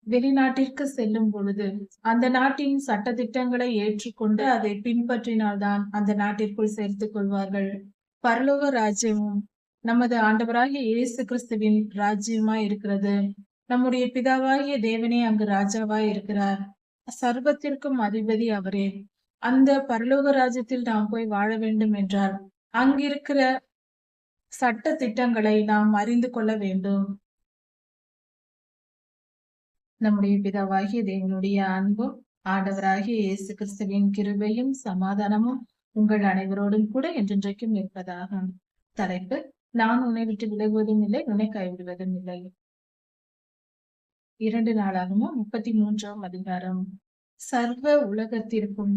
வெளிநாட்டிற்கு செல்லும் பொழுது, அந்த நாட்டின் சட்டதிட்டங்களை ஏற்றுக்கொண்டு அதை பின்பற்றினால்தான் அந்த நாட்டிற்குள் சேர்த்துக் கொள்வார்கள். பரலோக ராஜ்யமும் நமது ஆண்டவராகிய இயேசு கிறிஸ்துவின் ராஜ்யமாய் இருக்கிறது. நம்முடைய பிதாவாகிய தேவனே அங்கு ராஜாவாய் இருக்கிறார். சர்வத்திற்கும் அதிபதி அவரே. அந்த பரலோக ராஜ்யத்தில் நாம் போய் வாழ வேண்டும் என்றால், அங்கிருக்கிற சட்ட திட்டங்களை நாம் அறிந்து கொள்ள வேண்டும். நம்முடைய பிதாவாகிய தேவனுடைய அன்பும் ஆண்டவராகிய இயேசு கிறிஸ்துவின் கிருபையும் சமாதானமும் உங்கள் அனைவரோடும் கூட என்றென்றைக்கும் இருப்பதாக. தலைப்பு: நான் உன்னை விட்டு விலகுவதும் இல்லை, உன்னை கைவிடுவதும் இல்லை. 2 நாளாகமும் 33ஆம் அதிகாரம். சர்வ உலகத்திற்கும்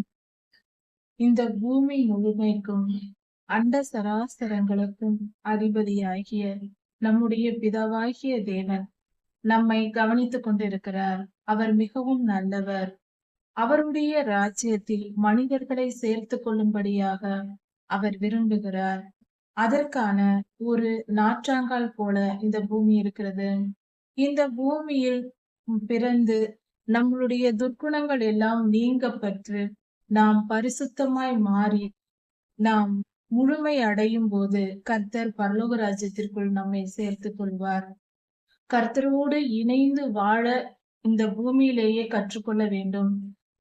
இந்த பூமி முழுமைக்கும் அண்ட சராசரங்களுக்கும் அதிபதியாகிய நம்முடைய பிதாவாகிய தேவன் நம்மை கவனித்துக் கொண்டிருக்கிறார். அவர் மிகவும் நல்லவர். அவருடைய ராஜ்யத்தில் மனிதர்களை சேர்த்துக் கொள்ளும்படியாக அவர் விரும்புகிறார். அதற்கான ஒரு நாற்றாங்கால் போல இந்த பூமி இருக்கிறது. இந்த பூமியில் பிறந்து நம்மளுடைய துர்க்குணங்கள் எல்லாம் நீங்கப்பட்டு நாம் பரிசுத்தமாய் மாறி நாம் முழுமை அடையும் போது கர்த்தர் பரலோக ராஜ்யத்திற்குள் நம்மை சேர்த்துக் கொள்வார். கர்த்தரோடு இணைந்து வாழ இந்த பூமியிலேயே கற்றுக்கொள்ள வேண்டும்.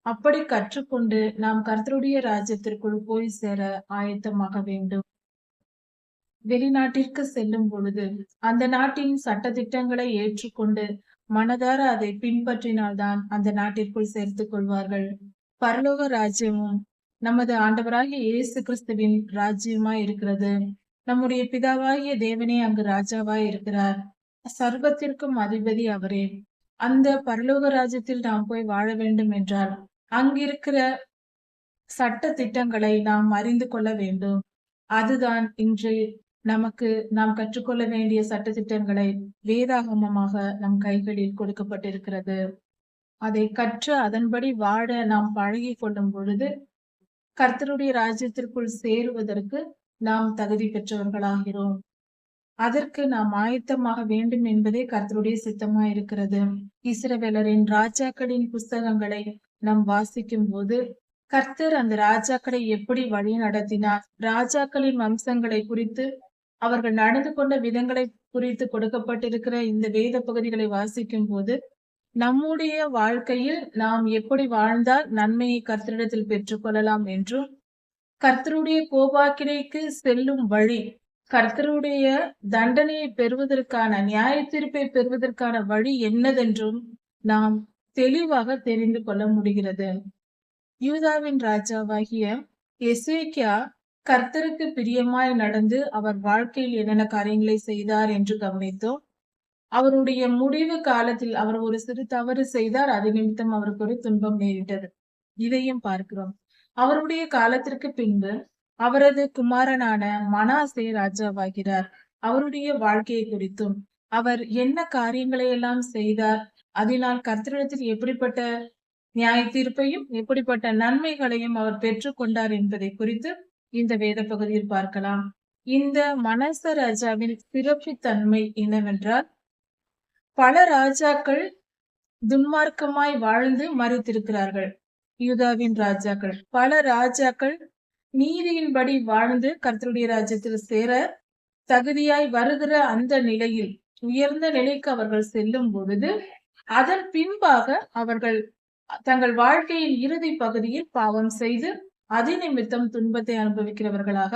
அப்படி கற்றுக்கொண்டு நாம் கர்த்தருடைய ராஜ்யத்திற்குள் போய் சேர ஆயத்தமாக வேண்டும். வெளிநாட்டிற்கு செல்லும் பொழுது அந்த நாட்டின் சட்டதிட்டங்களை ஏற்றுக்கொண்டு மனதார அதை பின்பற்றினால்தான் அந்த நாட்டிற்குள் சேர்த்துக் கொள்வார்கள். பரலோக ராஜ்யமும் நமது ஆண்டவராகிய இயேசு கிறிஸ்துவின் ராஜ்யமாய் இருக்கிறது. நம்முடைய பிதாவாகிய தேவனே அங்கு ராஜாவாய் இருக்கிறார். சர்வத்திற்கும் அதிபதி அவரே. அந்த பரலோக ராஜ்யத்தில் நாம் போய் வாழ வேண்டும் என்றால் அங்கிருக்கிற சட்ட திட்டங்களை நாம் அறிந்து கொள்ள வேண்டும். அதுதான் இன்று நமக்கு நாம் கற்றுக்கொள்ள வேண்டிய சட்ட திட்டங்களை வேதாகமமாக நம் கைகளில் கொடுக்கப்பட்டிருக்கிறது. அதை கற்று அதன்படி வாழ நாம் பழகி கொள்ளும் பொழுது கர்த்தருடைய ராஜ்யத்திற்குள் சேருவதற்கு நாம் தகுதி பெற்றவர்களாகிறோம். அதற்கு நாம் ஆயத்தமாக வேண்டும் என்பதே கர்த்தருடைய சித்தமாய் இருக்கிறது. இஸ்ரவேலரின் ராஜாக்களின் புஸ்தகங்களை நாம் வாசிக்கும் போது கர்த்தர் அந்த ராஜாக்களை எப்படி வழி நடத்தினார், ராஜாக்களின் வம்சங்களை குறித்து அவர்கள் நடந்து கொண்ட விதங்களை குறித்து கொடுக்கப்பட்டிருக்கிற இந்த வேத பகுதிகளை வாசிக்கும் போது நம்முடைய வாழ்க்கையில் நாம் எப்படி வாழ்ந்தால் நன்மையை கர்த்தரிடத்தில் பெற்றுக்கொள்ளலாம் என்றும், கர்த்தருடைய கோபாக்கினைக்கு செல்லும் வழி, கர்த்தருடைய தண்டனையை பெறுவதற்கான நியாய தீர்ப்பை பெறுவதற்கான வழி என்னதென்றும் நாம் தெளிவாக தெரிந்து கொள்ள முடிகிறது. யூதாவின் ராஜாவாகிய எசேக்கியா கர்த்தருக்கு பிரியமாய் நடந்து அவர் வாழ்க்கையில் என்னென்ன காரியங்களை செய்தார் என்று கவனித்தோம். அவருடைய முடிவு காலத்தில் அவர் ஒரு சிறு தவறு செய்தார். அது நிமித்தம் அவருக்கு ஒரு துன்பம் நேரிட்டது. இதையும் பார்க்கிறோம். அவருடைய காலத்திற்கு பின்பு அவரது குமாரனான மனாசே ராஜாவாகிறார். அவருடைய வாழ்க்கையை குறித்தும் அவர் என்ன காரியங்களை எல்லாம் செய்தார், அதனால் கர்த்தரிடத்தில் எப்படிப்பட்ட நியாய தீர்ப்பையும் எப்படிப்பட்ட நன்மைகளையும் அவர் பெற்றுக் கொண்டார் என்பதை குறித்து இந்த வேத பகுதியில் பார்க்கலாம். இந்த மனாச ராஜாவின் சிறப்புத்தன்மை என்னவென்றால், பல ராஜாக்கள் துன்மார்க்கமாய் வாழ்ந்து மறித்திருக்கிறார்கள். யூதாவின் ராஜாக்கள், பல ராஜாக்கள் நீதியின்படி வாழ்ந்து கர்த்தருடைய ராஜ்யத்தில் சேர தகுதியாய் வருகிற அந்த நிலையில் உயர்ந்த நிலைக்கு அவர்கள் செல்லும் பொழுது அதன் பின்பாக அவர்கள் தங்கள் வாழ்க்கையின் இறுதி பகுதியில் பாவம் செய்து அதிநிமித்தம் துன்பத்தை அனுபவிக்கிறவர்களாக,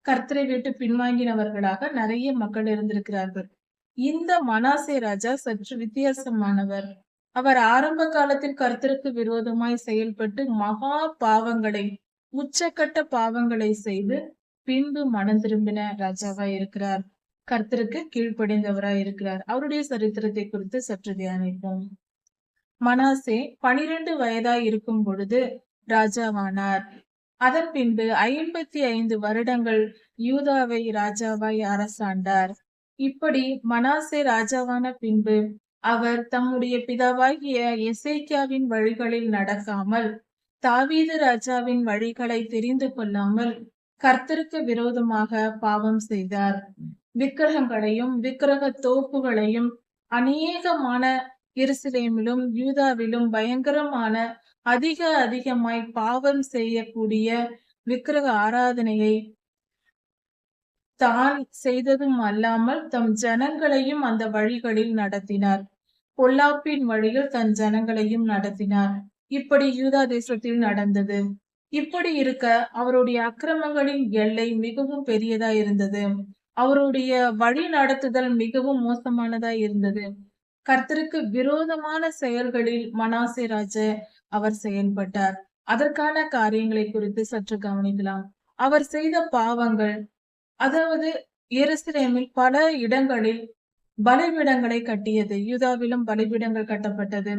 கர்த்தரை விட்டு பின்வாங்கினவர்களாக நிறைய மக்கள் இருந்திருக்கிறார்கள். இந்த மனாசே ராஜா சற்று வித்தியாசமானவர். அவர் ஆரம்ப காலத்தில் கர்த்தருக்கு விரோதமாய் செயல்பட்டு மகா பாவங்களை, உச்சக்கட்ட பாவங்களை செய்து பின்பு மனம் திரும்பின ராஜாவாய் இருக்கிறார். கர்த்தருக்கு கீழ்ப்படிந்தவராய் இருக்கிறார். அவருடைய சரித்திரத்தை குறித்து சற்று தியானிப்போம். மனாசே 12 வயதாய் இருக்கும் பொழுது ராஜாவானார். அதன் பின்பு 55 வருடங்கள் யூதாவை ராஜாவாய் அரசாண்டார். இப்படி மனாசே ராஜாவான பின்பு அவர் தம்முடைய பிதாவாகிய எசேக்கியாவின் வழிகளில் நடக்காமல், தாவீது ராஜாவின் வழிகளை தெரிந்து கொள்ளாமல் கர்த்தருக்கு விரோதமாக பாவம் செய்தார். விக்கிரகங்களையும் விக்கிரக தோப்புகளையும் அநேகமான எருசலேமிலும் யூதாவிலும் பயங்கரமான அதிகமாய் பாவம் செய்யக்கூடிய விக்கிரக ஆராதனையை தான் செய்ததும் அல்லாமல் தம் ஜனங்களையும் அந்த வழிகளில் நடத்தினார். பொல்லாப்பின் வழியில் தன் ஜனங்களையும் நடத்தினார். இப்படி யூதா தேசத்தில் நடந்தது. இப்படி இருக்க அவருடைய அக்கிரமங்களின் எல்லை மிகவும் பெரியதா இருந்தது. அவருடைய வழி நடத்துதல் மிகவும் மோசமானதா இருந்தது. கர்த்தருக்கு விரோதமான செயல்களில் மனாசே ராஜா அவர் செயல்பட்டார். அதற்கான காரியங்களை குறித்து சற்று கவனிக்கலாம். அவர் செய்த பாவங்கள், அதாவது எருசலேமில் பல இடங்களில் பலிபீடங்களை கட்டியது. யூதாவிலும் பலிபீடங்கள் கட்டப்பட்டது.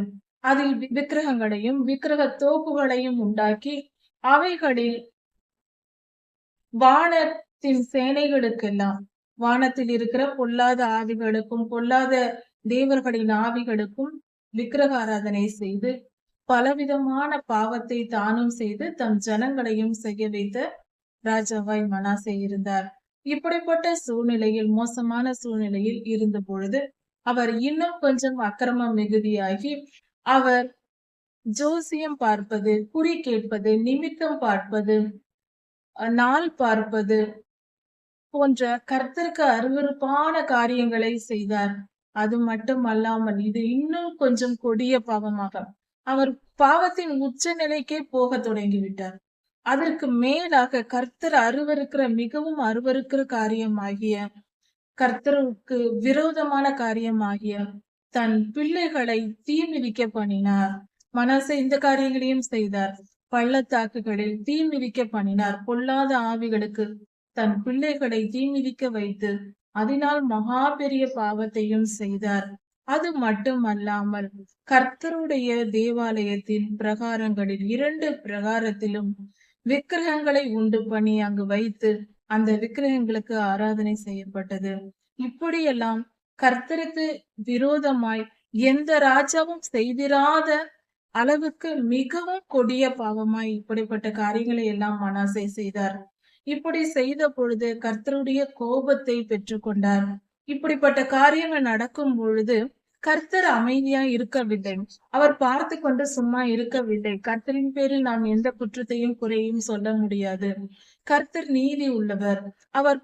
அதில் விக்கிரகங்களையும் விக்கிரக தோப்புகளையும் உண்டாக்கி அவைகளில் வானத்தின் சேனைகளுக்கெல்லாம், வானத்தில் இருக்கிற பொல்லாத ஆவிகளுக்கும் பொல்லாத தேவர்களின் ஆவிகளுக்கும் விக்கிரக ஆராதனை செய்து பலவிதமான பாவத்தை தானும் செய்து தம் ஜனங்களையும் செய்ய வைத்த ராஜாவாய் மனாசே இருந்தார். இப்படிப்பட்ட சூழ்நிலையில், மோசமான சூழ்நிலையில் இருந்த பொழுது அவர் இன்னும் கொஞ்சம் அக்கிரமம் மிகுதியாகி அவர் ஜோசியம் பார்ப்பது, குறி கேட்பது, நிமித்தம் பார்ப்பது, நாள் பார்ப்பது போன்ற கர்த்தருக்கு அருவருப்பான காரியங்களை செய்தார். அது மட்டுமல்லாமல் இது இன்னும் கொஞ்சம் கொடிய பாவமாக அவர் பாவத்தின் உச்ச நிலைக்கே போக தொடங்கிவிட்டார். அதற்கு மேலாக கர்த்தர் மிகவும் அருவருக்கிற காரியமாகிய, கர்த்தருக்கு விரோதமான காரியமாகிய தன் பிள்ளைகளை தீ மிதிக்க பண்ணினார். மனாசே இந்த காரியங்களையும் செய்தார். பள்ளத்தாக்குகளில் தீ மிதிக்க பண்ணினார். பொல்லாத ஆவிகளுக்கு தன் பிள்ளைகளை தீ மிதிக்க வைத்து அதனால் மகா பெரிய பாவத்தையும் செய்தார். அது மட்டுமல்லாமல் கர்த்தருடைய தேவாலயத்தின் பிரகாரங்களில் 2 பிரகாரத்திலும் விக்கிரகங்களை உண்டு பண்ணி அங்கு வைத்து அந்த விக்கிரகங்களுக்கு ஆராதனை செய்யப்பட்டது. இப்படியெல்லாம் கர்த்தருக்கு விரோதமாய் எந்த ராஜாவும் செய்திராத அளவுக்கு மிகவும் கொடிய பாவமாய் இப்படிப்பட்ட காரியங்களை எல்லாம் மனாசே செய்தார். இப்படி செய்த பொழுது கர்த்தருடைய கோபத்தை பெற்றுக்கொண்டார். இப்படிப்பட்ட காரியங்கள் நடக்கும் பொழுது கர்த்தர் அமைதியா இருக்கவில்லை. அவர் பார்த்து கொண்டு சும்மா இருக்கவில்லை. கர்த்தரின் பேரில் நாம் எந்த குற்றத்தையும் குறையும் சொல்ல முடியாது. கர்த்தர் நீதி உள்ளவர். அவர்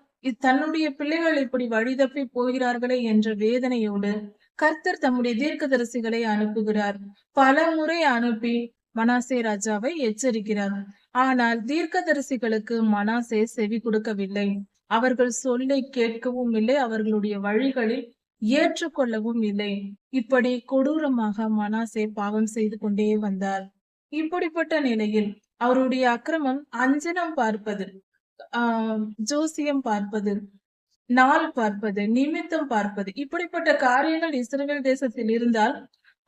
தன்னுடைய பிள்ளைகள் இப்படி வழிதப்பி போகிறார்களே என்ற வேதனையோடு கர்த்தர் தம்முடைய தீர்க்கதரிசிகளை அனுப்புகிறார். பல முறை அனுப்பி மனாசே ராஜாவை எச்சரிக்கிறார். ஆனால் தீர்க்கதரிசிகளுக்கு மனாசே செவி கொடுக்கவில்லை. அவர்கள் சொல்லை கேட்கவும் இல்லை, அவர்களுடைய வழிகளில் ஏற்றுக்கொள்ளவும் இல்லை. இப்படி கொடூரமாக மனாசே பாவம் செய்து கொண்டே வந்தார். இப்படிப்பட்ட நிலையில் அவருடைய அக்கிரமம் அஞ்சனம் பார்ப்பது, ஜோசியம் பார்ப்பது, நாள் பார்ப்பது, நிமித்தம் பார்ப்பது, இப்படிப்பட்ட காரியங்கள் இஸ்ரவேல் தேசத்தில் இருந்தால்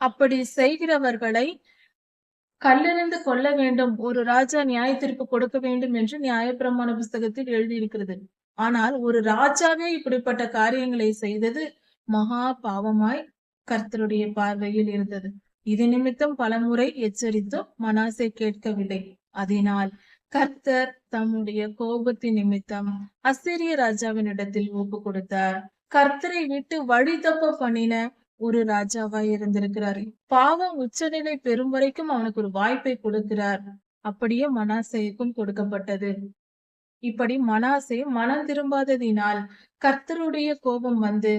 அப்படி செய்கிறவர்களை கல்லெறிந்து கொல்ல வேண்டும், ஒரு ராஜா நியாய தீர்ப்பு கொடுக்க வேண்டும் என்று நியாயப்பிரமாண புஸ்தகத்தில் எழுதியிருக்கிறது. ஆனால் ஒரு ராஜாவே இப்படிப்பட்ட காரியங்களை செய்தது மகா பாவமாய் கர்த்தருடைய பார்வையில் இருந்தது. இது நிமித்தம் பலமுறை எச்சரித்தும் மனாசே கேட்கவில்லை. அதனால் கர்த்தர் தம்முடைய கோபத்தின் நிமித்தம் அசீரிய ராஜாவின் இடத்தில் ஒப்பு கொடுத்தார். கர்த்தரை விட்டு வழி தப்ப பண்ணின ஒரு ராஜாவாய் இருந்திருக்கிறார். பாவம் உச்சநிலை பெறும் வரைக்கும் அவனுக்கு ஒரு வாய்ப்பை கொடுக்கிறார். அப்படியே மனாசேக்கும் கொடுக்கப்பட்டது. இப்படி மனாசே மனம் திரும்பாததினால் கர்த்தருடைய கோபம் வந்து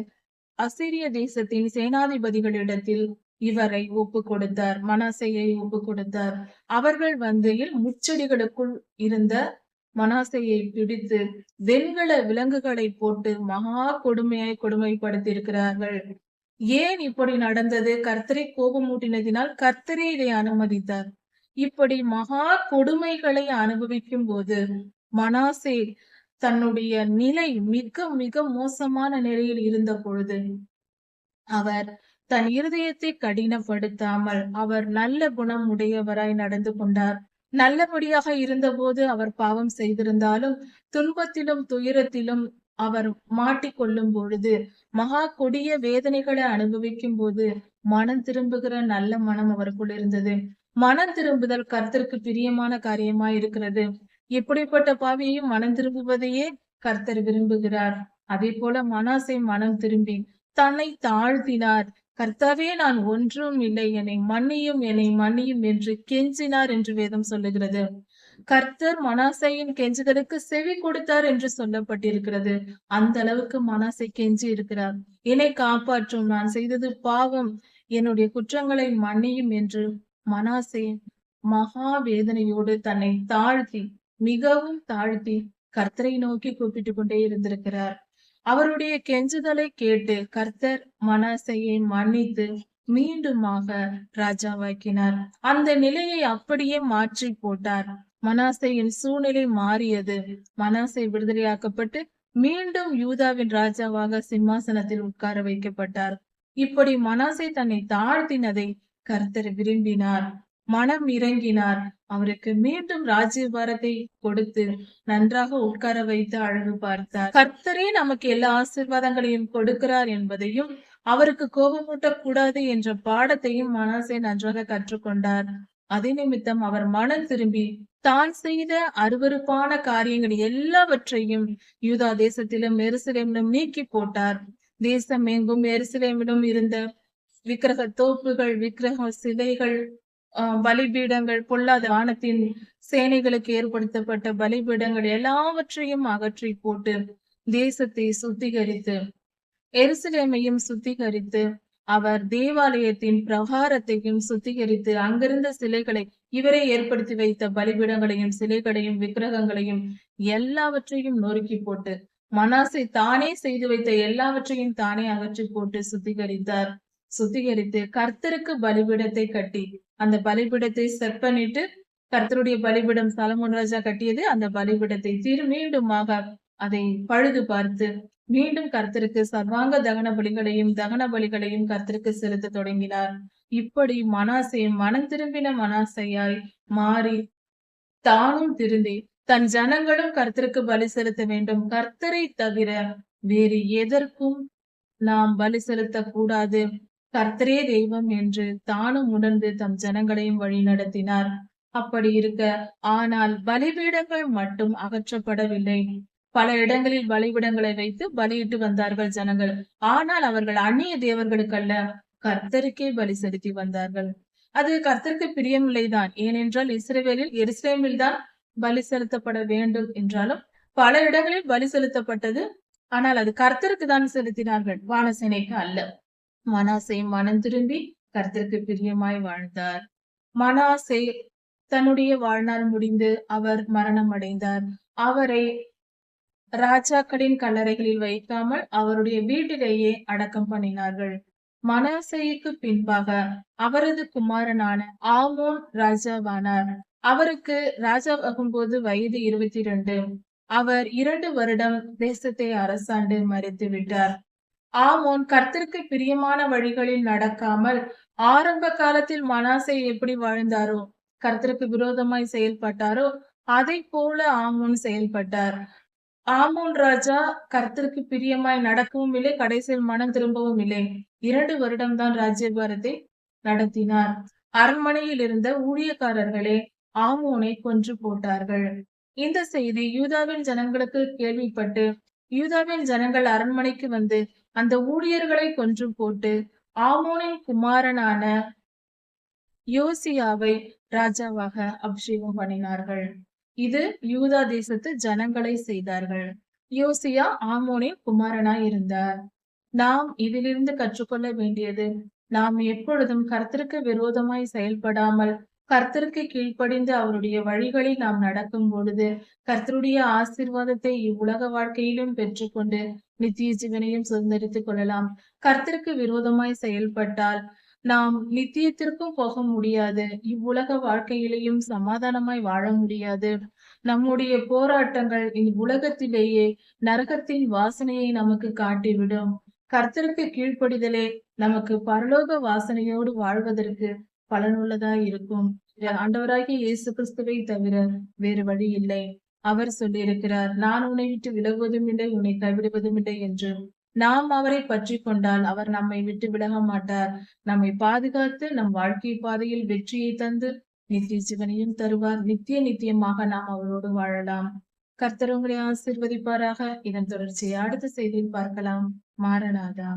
அசீரிய தேசத்தின் சேனாதிபதிகளிடத்தில் இவரை ஒப்பு கொடுத்தார். மனாசேயை ஒப்பு கொடுத்தார். அவர்கள் முச்செடிகளுக்குள் இருந்த மனாசேயை பிடித்து வெண்கல விலங்குகளை போட்டு மகா கொடுமையாய் கொடுமைப்படுத்தியிருக்கிறார்கள். ஏன் இப்படி நடந்தது? கர்த்தரை கோபமூட்டினதினால் கர்த்தரே இதை அனுமதித்தார். இப்படி மகா கொடுமைகளை அனுபவிக்கும் போது மனாசே தன்னுடைய நிலை மிக மிக மோசமான நிலையில் இருந்த பொழுது அவர் தன் இருதயத்தை கடினப்படுத்தாமல் அவர் நல்ல குணம் உடையவராய் நடந்து கொண்டார். நல்லபடியாக இருந்தபோது அவர் பாவம் செய்திருந்தாலும் துன்பத்திலும் துயரத்திலும் அவர் மாட்டிக்கொள்ளும் பொழுது, மகா கொடிய வேதனைகளை அனுபவிக்கும் போது மனம் திரும்புகிற நல்ல மனம் அவருக்குள் இருந்தது. மனம் திரும்புதல் கர்த்தருக்கு பிரியமான காரியமாய் இருக்கிறது. எப்படிப்பட்ட பாவியையும் மனம் திரும்புவதையே கர்த்தர் விரும்புகிறார். அதே போல மனாசே மனம் திரும்பி தன்னை தாழ்த்தினார். கர்த்தாவே நான் ஒன்றும் இல்லை, என்னை மன்னியும், என்னை மன்னியும் என்று கெஞ்சினார் என்று வேதம் சொல்லுகிறது. கர்த்தர் மனாசேயின் கெஞ்சுதலுக்கு செவி கொடுத்தார் என்று சொல்லப்பட்டிருக்கிறது. அந்த அளவுக்கு மனாசே கெஞ்சி இருக்கிறார். என்னை காப்பாற்றும், நான் செய்தது பாவம், என்னுடைய குற்றங்களை மன்னியும் என்று மனாசே மகா வேதனையோடு தன்னை தாழ்த்தி, மிகவும் தாழ்த்தி கர்த்தரை நோக்கி கூப்பிட்டு கொண்டே இருந்திருக்கிறார். அவருடைய கெஞ்சுதலை கேட்டு கர்த்தர் மனாசேயை மன்னித்து மீண்டுமாக ராஜாவாக்கினார். அந்த நிலையை அப்படியே மாற்றி போட்டார். மனாசேயின் சூழ்நிலை மாறியது. மனாசே விடுதலையாக்கப்பட்டு மீண்டும் யூதாவின் ராஜாவாக சிம்மாசனத்தில் உட்கார வைக்கப்பட்டார். இப்படி மனாசே தன்னை தாழ்த்தினதை கர்த்தர் விரும்பினார், மனம் இறங்கினார். அவருக்கு மீண்டும் ராஜ்யபாரத்தை கொடுத்து நன்றாக உட்கார வைத்து அழகு பார்த்தார். கர்த்தரே நமக்கு எல்லா ஆசீர்வாதங்களையும் கொடுக்கிறார் என்பதையும், அவருக்கு கோபமூட்டக் கூடாது என்ற பாடத்தையும் மனாசே நன்றாக கற்றுக்கொண்டார். அதே நிமித்தம் அவர் மனம் திரும்பி தான் செய்த அருவருப்பான காரியங்கள் எல்லாவற்றையும் யூதா தேசத்திலும் எருசலேமிலும் நீக்கி போட்டார். தேசம் எங்கும் எருசலேமிலும் இருந்த விக்கிரக தோப்புகள், விக்கிரக சிலைகள், பலிபீடங்கள், பொல்லாத வானத்தின் சேனைகளுக்கு ஏற்படுத்தப்பட்ட பலிபீடங்கள் எல்லாவற்றையும் அகற்றி போட்டு தேசத்தை சுத்திகரித்து எருசலேமையும் சுத்திகரித்து அவர் தேவாலயத்தின் பிரகாரத்தையும் சுத்திகரித்து அங்கிருந்த சிலைகளை, இவரே ஏற்படுத்தி வைத்த பலிபீடங்களையும் சிலைகளையும் விக்கிரகங்களையும் எல்லாவற்றையும் நொறுக்கி போட்டு மனாசே தானே செய்து வைத்த எல்லாவற்றையும் தானே அகற்றி போட்டு சுத்திகரித்தார். சுத்திகரித்து கர்த்தருக்கு பலிபீடத்தை கட்டி அந்த பலிபீடத்தை செப்பனிட்டு, கர்த்தருடைய பலிபீடம் சாலமோன் ராஜா கட்டியது. அந்த பலிபீடத்தை மீண்டுமாக அதை பழுது பார்த்து மீண்டும் கர்த்தருக்கு சர்வாங்க தகன பலிகளையும் கர்த்தருக்கு செலுத்த தொடங்கினார். இப்படி மனாசே மனம் திரும்பின மனாசையாய் மாறி தானும் திருந்தி தன் ஜனங்களும் கர்த்தருக்கு பலி செலுத்த வேண்டும், கர்த்தரை தவிர வேறு எதற்கும் நாம் பலி செலுத்தக் கூடாது, கர்த்தரே தெய்வம் என்று தானும் உணர்ந்து தம் ஜனங்களையும் வழி நடத்தினார். அப்படி இருக்க, ஆனால் பலிபீடங்கள் மட்டும் அகற்றப்படவில்லை. பல இடங்களில் பலிபீடங்களை வைத்து பலியிட்டு வந்தார்கள் ஜனங்கள். ஆனால் அவர்கள் அந்நிய தேவர்களுக்கல்ல, கர்த்தருக்கே பலி செலுத்தி வந்தார்கள். அது கர்த்தருக்கு பிரியமில்லைதான். ஏனென்றால் இஸ்ரவேலில் எருசலேமில் தான் பலி செலுத்தப்பட வேண்டும் என்றாலும் பல இடங்களில் பலி செலுத்தப்பட்டது. ஆனால் அது கர்த்தருக்கு தான் செலுத்தினார்கள், வானசேனைக்கு அல்ல. மனாசே மனம் திரும்பி கர்த்தருக்கு பிரியமாய் வாழ்ந்தார். மனாசே தன்னுடைய வாழ்நாள் முடிந்து அவர் மரணம் அடைந்தார். அவரை ராஜாக்களின் கல்லறைகளில் வைக்காமல் அவருடைய வீட்டிலேயே அடக்கம் பண்ணினார்கள். மனாசேயுக்கு பின்பாக அவரது குமாரனான ஆமோன் ராஜாவானார். அவருக்கு ராஜாவாகும் போது வயது 22. அவர் 2 வருடம் தேசத்தை அரசாண்டு மரித்து விட்டார். ஆமோன் கர்த்தருக்கு பிரியமான வழிகளில் நடக்காமல் ஆரம்ப காலத்தில் மனாசே எப்படி வாழ்ந்தாரோ, கர்த்தருக்கு விரோதமாய் செயல்பட்டாரோ, அதை போல ஆமோன் செயல்பட்டார். ஆமோன் ராஜா கர்த்தருக்கு பிரியமாய் நடக்கவும் இல்லை, கடைசியில் மனம் திரும்பவும் இல்லை. 2 வருடம்தான் ராஜ்யபாரத்தை நடத்தினார். அரண்மனையில் இருந்த ஊழியக்காரர்களே ஆமோனை கொன்று போட்டார்கள். இந்த செய்தி யூதாவின் ஜனங்களுக்கு கேள்விப்பட்டு யூதாவின் ஜனங்கள் அரண்மனைக்கு வந்து அந்த ஊழியர்களை கொன்று போட்டு ஆமோனின் குமாரனான யோசியாவை ராஜாவாக அபிஷேகம் பண்ணினார்கள். இது யூதா தேசத்து ஜனங்களை செய்தார்கள். யோசியா ஆமோனின் குமாரனாய் இருந்தார். நாம் இதிலிருந்து கற்றுக்கொள்ள வேண்டியது, நாம் எப்பொழுதும் கர்த்தருக்கு விரோதமாய் செயல்படாமல் கர்த்தருக்கு கீழ்ப்படிந்து அவருடைய வழிகளில் நாம் நடக்கும் பொழுது கர்த்தருடைய ஆசீர்வாதத்தை இவ்வுலக வாழ்க்கையிலும் பெற்றுக்கொண்டு நித்திய ஜீவனையும் சுதந்திரித்துக் கொள்ளலாம். கர்த்தருக்கு விரோதமாய் செயல்பட்டால் நாம் நித்தியத்திற்கும் போக முடியாது, இவ்வுலக வாழ்க்கையிலேயும் சமாதானமாய் வாழ முடியாது. நம்முடைய போராட்டங்கள் இவ்வுலகத்திலேயே நரகத்தின் வாசனையை நமக்கு காட்டிவிடும். கர்த்தருக்கு கீழ்ப்படிதலே நமக்கு பரலோக வாசனையோடு வாழ்வதற்கு பலனுள்ளதாய் இருக்கும். ஆண்டவராகிய இயேசு கிறிஸ்துவை தவிர வேறு வழி இல்லை. அவர் சொல்லியிருக்கிறார், நான் உன்னை விட்டு விலகுவதும் இல்லை, உன்னை கைவிடுவதும் இல்லை என்று. நாம் அவரை பற்றி கொண்டால் அவர் நம்மை விட்டு விலக மாட்டார். நம்மை பாதுகாத்து நம் வாழ்க்கை பாதையில் வெற்றியை தந்து நித்திய ஜீவனையும் தருவார். நித்தியமாக நாம் அவரோடு வாழலாம். கர்த்தர் உங்களை ஆசீர்வதிப்பாராக. இதன் தொடர்ச்சியை அடுத்த செய்தியில் பார்க்கலாம். மாரநாதா.